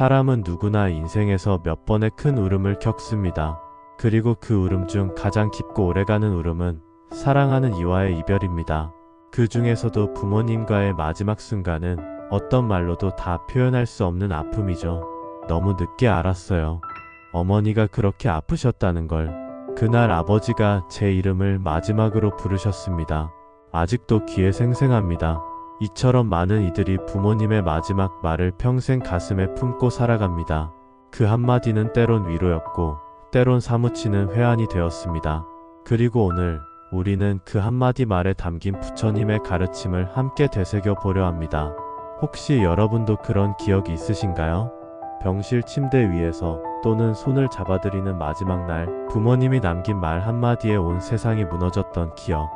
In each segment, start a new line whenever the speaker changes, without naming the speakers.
사람은 누구나 인생에서 몇 번의 큰 울음을 겪습니다. 그리고 그 울음 중 가장 깊고 오래가는 울음은 사랑하는 이와의 이별입니다. 그 중에서도 부모님과의 마지막 순간은 어떤 말로도 다 표현할 수 없는 아픔이죠. 너무 늦게 알았어요. 어머니가 그렇게 아프셨다는 걸. 그날 아버지가 제 이름을 마지막으로 부르셨습니다. 아직도 귀에 생생합니다. 이처럼 많은 이들이 부모님의 마지막 말을 평생 가슴에 품고 살아갑니다. 그 한마디는 때론 위로였고 때론 사무치는 회한이 되었습니다. 그리고 오늘 우리는 그 한마디 말에 담긴 부처님의 가르침을 함께 되새겨 보려 합니다. 혹시 여러분도 그런 기억이 있으신가요? 병실 침대 위에서 또는 손을 잡아드리는 마지막 날 부모님이 남긴 말 한마디에 온 세상이 무너졌던 기억.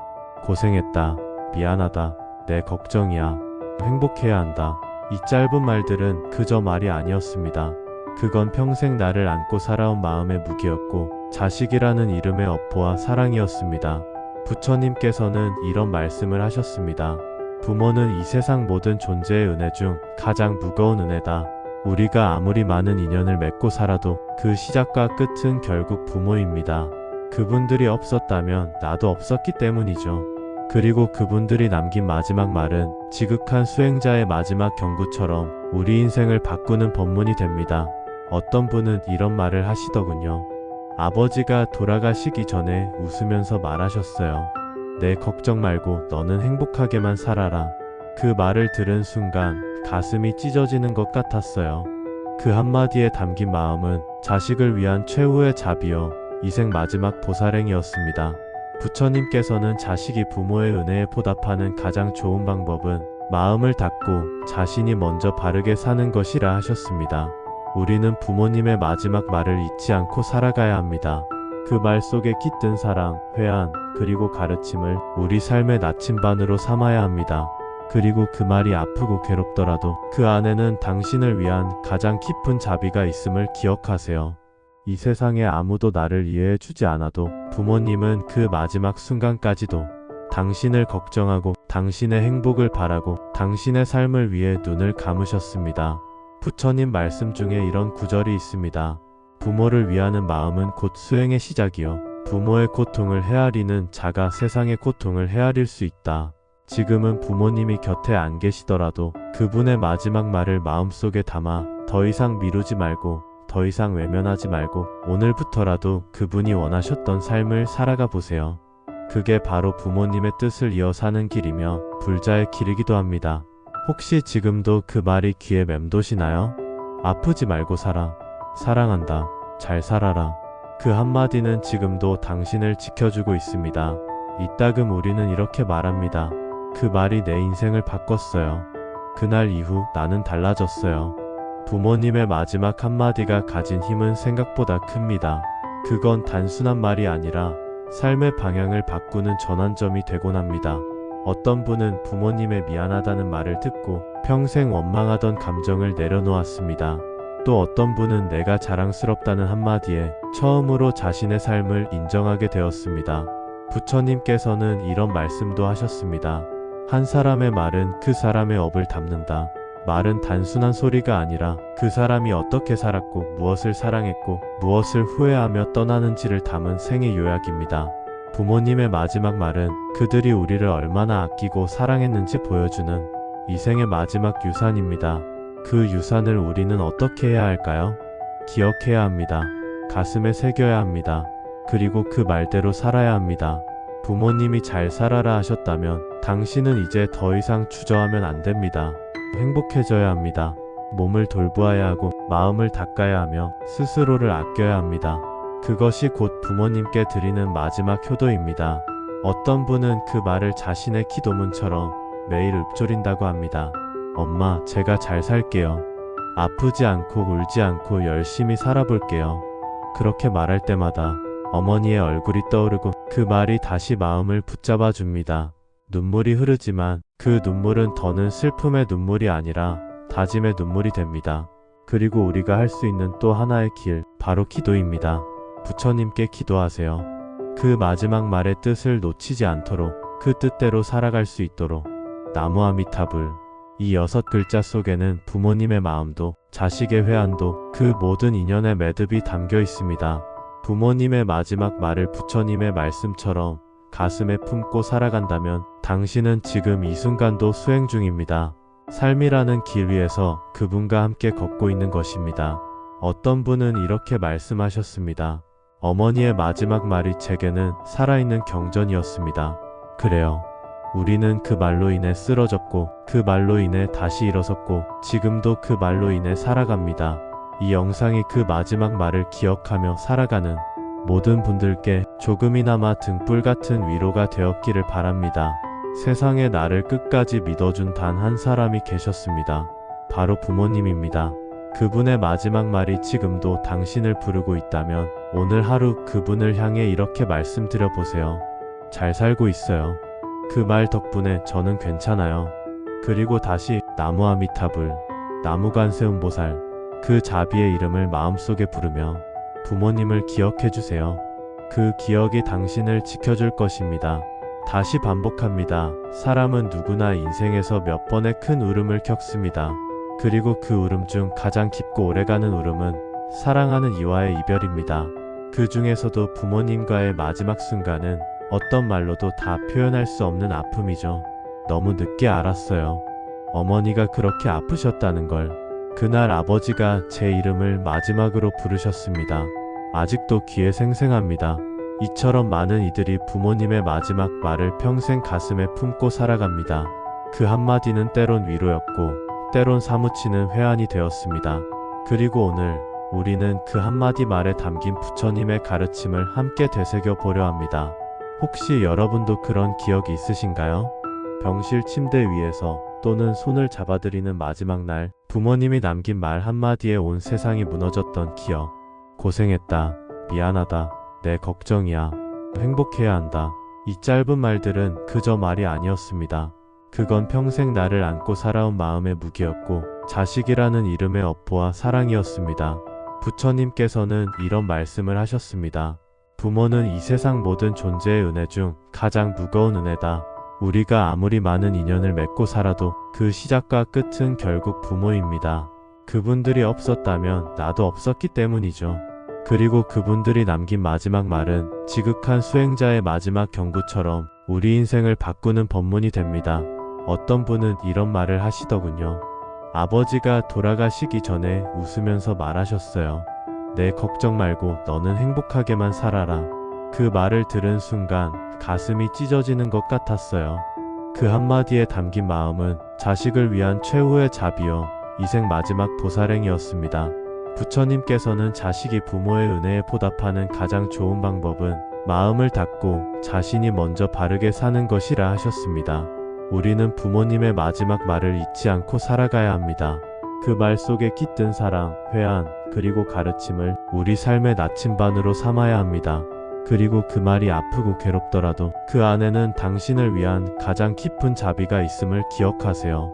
고생했다. 미안하다. 내 걱정이야. 행복해야 한다. 이 짧은 말들은 그저 말이 아니었습니다. 그건 평생 나를 안고 살아온 마음의 무게였고 자식이라는 이름의 업보와 사랑이었습니다. 부처님께서는 이런 말씀을 하셨습니다. 부모는 이 세상 모든 존재의 은혜 중 가장 무거운 은혜다. 우리가 아무리 많은 인연을 맺고 살아도 그 시작과 끝은 결국 부모입니다. 그분들이 없었다면 나도 없었기 때문이죠. 그리고 그분들이 남긴 마지막 말은 지극한 수행자의 마지막 경구처럼 우리 인생을 바꾸는 법문이 됩니다. 어떤 분은 이런 말을 하시더군요. 아버지가 돌아가시기 전에 웃으면서 말하셨어요. 내 걱정 말고 너는 행복하게만 살아라. 그 말을 들은 순간 가슴이 찢어지는 것 같았어요. 그 한마디에 담긴 마음은 자식을 위한 최후의 자비여 이생 마지막 보살행이었습니다. 부처님께서는 자식이 부모의 은혜에 보답하는 가장 좋은 방법은 마음을 닫고 자신이 먼저 바르게 사는 것이라 하셨습니다. 우리는 부모님의 마지막 말을 잊지 않고 살아가야 합니다. 그 말 속에 깃든 사랑, 회한, 그리고 가르침을 우리 삶의 나침반으로 삼아야 합니다. 그리고 그 말이 아프고 괴롭더라도 그 안에는 당신을 위한 가장 깊은 자비가 있음을 기억하세요. 이 세상에 아무도 나를 이해해 주지 않아도 부모님은 그 마지막 순간까지도 당신을 걱정하고 당신의 행복을 바라고 당신의 삶을 위해 눈을 감으셨습니다. 부처님 말씀 중에 이런 구절이 있습니다. 부모를 위하는 마음은 곧 수행의 시작이요. 부모의 고통을 헤아리는 자가 세상의 고통을 헤아릴 수 있다. 지금은 부모님이 곁에 안 계시더라도 그분의 마지막 말을 마음속에 담아 더 이상 미루지 말고 더 이상 외면하지 말고 오늘부터라도 그분이 원하셨던 삶을 살아가 보세요. 그게 바로 부모님의 뜻을 이어 사는 길이며 불자의 길이기도 합니다. 혹시 지금도 그 말이 귀에 맴도시나요? 아프지 말고 살아. 사랑한다. 잘 살아라. 그 한마디는 지금도 당신을 지켜주고 있습니다. 이따금 우리는 이렇게 말합니다. 그 말이 내 인생을 바꿨어요. 그날 이후 나는 달라졌어요. 부모님의 마지막 한마디가 가진 힘은 생각보다 큽니다. 그건 단순한 말이 아니라 삶의 방향을 바꾸는 전환점이 되곤 합니다. 어떤 분은 부모님의 미안하다는 말을 듣고 평생 원망하던 감정을 내려놓았습니다. 또 어떤 분은 내가 자랑스럽다는 한마디에 처음으로 자신의 삶을 인정하게 되었습니다. 부처님께서는 이런 말씀도 하셨습니다. 한 사람의 말은 그 사람의 업을 담는다. 말은 단순한 소리가 아니라 그 사람이 어떻게 살았고 무엇을 사랑했고 무엇을 후회하며 떠나는지를 담은 생의 요약입니다. 부모님의 마지막 말은 그들이 우리를 얼마나 아끼고 사랑했는지 보여주는 이생의 마지막 유산입니다. 그 유산을 우리는 어떻게 해야 할까요? 기억해야 합니다. 가슴에 새겨야 합니다. 그리고 그 말대로 살아야 합니다. 부모님이 잘 살아라 하셨다면 당신은 이제 더 이상 주저하면 안 됩니다. 행복해져야 합니다. 몸을 돌보아야 하고 마음을 닦아야 하며 스스로를 아껴야 합니다. 그것이 곧 부모님께 드리는 마지막 효도입니다. 어떤 분은 그 말을 자신의 기도문처럼 매일 읊조린다고 합니다. 엄마, 제가 잘 살게요. 아프지 않고 울지 않고 열심히 살아볼게요. 그렇게 말할 때마다 어머니의 얼굴이 떠오르고 그 말이 다시 마음을 붙잡아 줍니다. 눈물이 흐르지만 그 눈물은 더는 슬픔의 눈물이 아니라 다짐의 눈물이 됩니다. 그리고 우리가 할 수 있는 또 하나의 길, 바로 기도입니다. 부처님께 기도하세요. 그 마지막 말의 뜻을 놓치지 않도록 그 뜻대로 살아갈 수 있도록. 나무 아미타불. 이 6글자 속에는 부모님의 마음도 자식의 회한도 그 모든 인연의 매듭이 담겨 있습니다. 부모님의 마지막 말을 부처님의 말씀처럼 가슴에 품고 살아간다면 당신은 지금 이 순간도 수행 중입니다. 삶이라는 길 위에서 그분과 함께 걷고 있는 것입니다. 어떤 분은 이렇게 말씀하셨습니다. 어머니의 마지막 말이 제게는 살아있는 경전이었습니다. 그래요. 우리는 그 말로 인해 쓰러졌고 그 말로 인해 다시 일어섰고 지금도 그 말로 인해 살아갑니다. 이 영상이 그 마지막 말을 기억하며 살아가는 모든 분들께 조금이나마 등불 같은 위로가 되었기를 바랍니다. 세상에 나를 끝까지 믿어준 단 한 사람이 계셨습니다. 바로 부모님입니다. 그분의 마지막 말이 지금도 당신을 부르고 있다면 오늘 하루 그분을 향해 이렇게 말씀드려 보세요. 잘 살고 있어요. 그 말 덕분에 저는 괜찮아요. 그리고 다시 나무 아미타불, 나무관세음보살 그 자비의 이름을 마음속에 부르며 부모님을 기억해 주세요. 그 기억이 당신을 지켜줄 것입니다. 다시 반복합니다. 사람은 누구나 인생에서 몇 번의 큰 울음을 겪습니다. 그리고 그 울음 중 가장 깊고 오래가는 울음은 사랑하는 이와의 이별입니다. 그 중에서도 부모님과의 마지막 순간은 어떤 말로도 다 표현할 수 없는 아픔이죠. 너무 늦게 알았어요. 어머니가 그렇게 아프셨다는 걸. 그날 아버지가 제 이름을 마지막으로 부르셨습니다. 아직도 귀에 생생합니다. 이처럼 많은 이들이 부모님의 마지막 말을 평생 가슴에 품고 살아갑니다. 그 한마디는 때론 위로였고 때론 사무치는 회한이 되었습니다. 그리고 오늘 우리는 그 한마디 말에 담긴 부처님의 가르침을 함께 되새겨 보려 합니다. 혹시 여러분도 그런 기억이 있으신가요? 병실 침대 위에서 또는 손을 잡아드리는 마지막 날 부모님이 남긴 말 한마디에 온 세상이 무너졌던 기억. 고생했다. 미안하다. 내 걱정이야. 행복해야 한다. 이 짧은 말들은 그저 말이 아니었습니다. 그건 평생 나를 안고 살아온 마음의 무게였고 자식이라는 이름의 업보와 사랑이었습니다. 부처님께서는 이런 말씀을 하셨습니다. 부모는 이 세상 모든 존재의 은혜 중 가장 무거운 은혜다. 우리가 아무리 많은 인연을 맺고 살아도 그 시작과 끝은 결국 부모입니다. 그분들이 없었다면 나도 없었기 때문이죠. 그리고 그분들이 남긴 마지막 말은 지극한 수행자의 마지막 경구처럼 우리 인생을 바꾸는 법문이 됩니다. 어떤 분은 이런 말을 하시더군요. 아버지가 돌아가시기 전에 웃으면서 말하셨어요. 내 걱정 말고 너는 행복하게만 살아라. 그 말을 들은 순간 가슴이 찢어지는 것 같았어요. 그 한마디에 담긴 마음은 자식을 위한 최후의 자비요 이생 마지막 보살행이었습니다. 부처님께서는 자식이 부모의 은혜에 보답하는 가장 좋은 방법은 마음을 닫고 자신이 먼저 바르게 사는 것이라 하셨습니다. 우리는 부모님의 마지막 말을 잊지 않고 살아가야 합니다. 그 말 속에 깃든 사랑, 회한, 그리고 가르침을 우리 삶의 나침반으로 삼아야 합니다. 그리고 그 말이 아프고 괴롭더라도 그 안에는 당신을 위한 가장 깊은 자비가 있음을 기억하세요.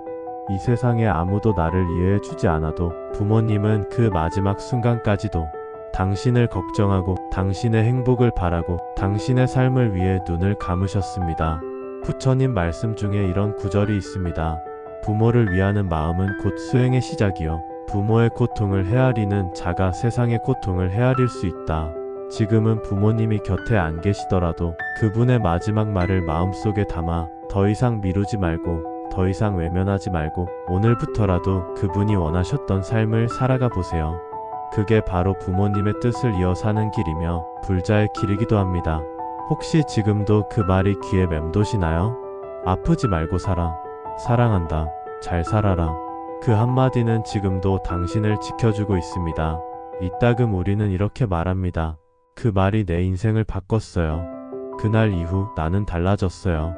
이 세상에 아무도 나를 이해해 주지 않아도 부모님은 그 마지막 순간까지도 당신을 걱정하고 당신의 행복을 바라고 당신의 삶을 위해 눈을 감으셨습니다. 부처님 말씀 중에 이런 구절이 있습니다. 부모를 위하는 마음은 곧 수행의 시작이요. 부모의 고통을 헤아리는 자가 세상의 고통을 헤아릴 수 있다. 지금은 부모님이 곁에 안 계시더라도 그분의 마지막 말을 마음속에 담아 더 이상 미루지 말고 더 이상 외면하지 말고 오늘부터라도 그분이 원하셨던 삶을 살아가 보세요. 그게 바로 부모님의 뜻을 이어 사는 길이며 불자의 길이기도 합니다. 혹시 지금도 그 말이 귀에 맴도시나요? 아프지 말고 살아. 사랑한다. 잘 살아라. 그 한마디는 지금도 당신을 지켜주고 있습니다. 이따금 우리는 이렇게 말합니다. 그 말이 내 인생을 바꿨어요. 그날 이후 나는 달라졌어요.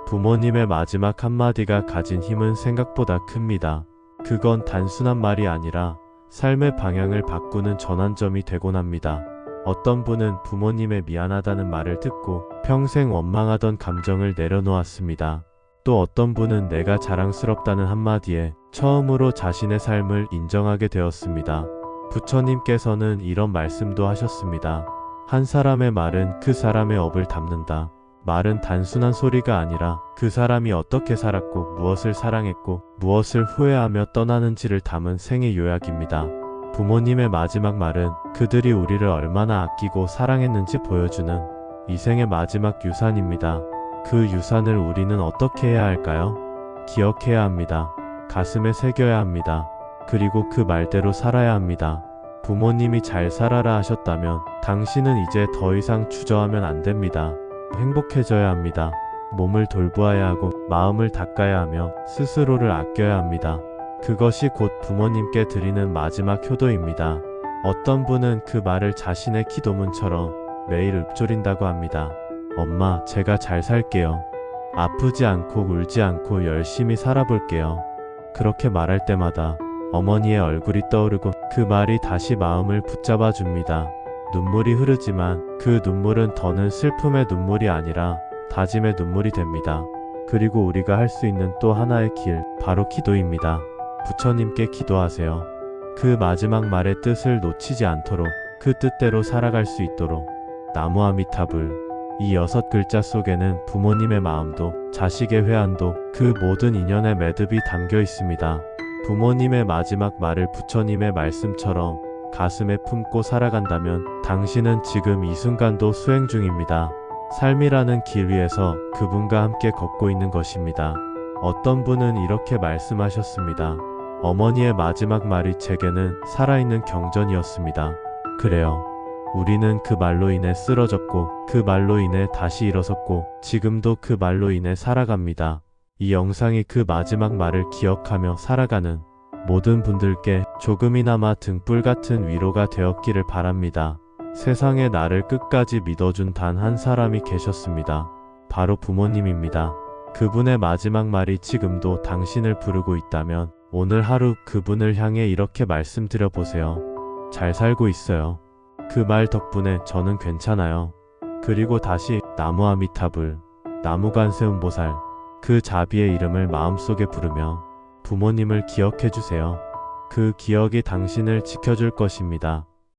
부모님의 마지막 한마디가 가진 힘은 생각보다 큽니다. 그건 단순한 말이 아니라 삶의 방향을 바꾸는 전환점이 되곤 합니다. 어떤 분은 부모님의 미안하다는 말을 듣고 평생 원망하던 감정을 내려놓았습니다. 또 어떤 분은 내가 자랑스럽다는 한마디에 처음으로 자신의 삶을 인정하게 되었습니다. 부처님께서는 이런 말씀도 하셨습니다. 한 사람의 말은 그 사람의 업을 담는다. 말은 단순한 소리가 아니라 그 사람이 어떻게 살았고 무엇을 사랑했고 무엇을 후회하며 떠나는지를 담은 생의 요약입니다. 부모님의 마지막 말은 그들이 우리를 얼마나 아끼고 사랑했는지 보여주는 이생의 마지막 유산입니다. 그 유산을 우리는 어떻게 해야 할까요? 기억해야 합니다. 가슴에 새겨야 합니다. 그리고 그 말대로 살아야 합니다. 부모님이 잘 살아라 하셨다면 당신은 이제 더 이상 주저하면 안 됩니다. 행복해져야 합니다. 몸을 돌보아야 하고 마음을 닦아야 하며 스스로를 아껴야 합니다. 그것이 곧 부모님께 드리는 마지막 효도입니다. 어떤 분은 그 말을 자신의 기도문처럼 매일 읊조린다고 합니다. 엄마, 제가 잘 살게요. 아프지 않고 울지 않고 열심히 살아볼게요. 그렇게 말할 때마다 어머니의 얼굴이 떠오르고 그 말이 다시 마음을 붙잡아 줍니다. 눈물이 흐르지만 그 눈물은 더는 슬픔의 눈물이 아니라 다짐의 눈물이 됩니다. 그리고 우리가 할 수 있는 또 하나의 길, 바로 기도입니다. 부처님께 기도하세요. 그 마지막 말의 뜻을 놓치지 않도록 그 뜻대로 살아갈 수 있도록. 나무 아미타불. 이 6글자 속에는 부모님의 마음도 자식의 회한도 그 모든 인연의 매듭이 담겨 있습니다. 부모님의 마지막 말을 부처님의 말씀처럼 가슴에 품고 살아간다면 당신은 지금 이 순간도 수행 중입니다. 삶이라는 길 위에서 그분과 함께 걷고 있는 것입니다. 어떤 분은 이렇게 말씀하셨습니다. 어머니의 마지막 말이 제게는 살아있는 경전이었습니다. 그래요. 우리는 그 말로 인해 쓰러졌고 그 말로 인해 다시 일어섰고 지금도 그 말로 인해 살아갑니다. 이 영상이 그 마지막 말을 기억하며 살아가는 모든 분들께 조금이나마 등불 같은 위로가 되었기를 바랍니다. 세상에 나를 끝까지 믿어준 단 한 사람이 계셨습니다. 바로 부모님입니다. 그분의 마지막 말이 지금도 당신을 부르고 있다면 오늘 하루 그분을 향해 이렇게 말씀드려 보세요. 잘 살고 있어요. 그 말 덕분에 저는 괜찮아요. 그리고 다시 나무 아미타불, 나무관세음보살, 그 자비의 이름을 마음속에 부르며 부모님을 기억해 주세요. 그 기억이 당신을 지켜줄 것입니다.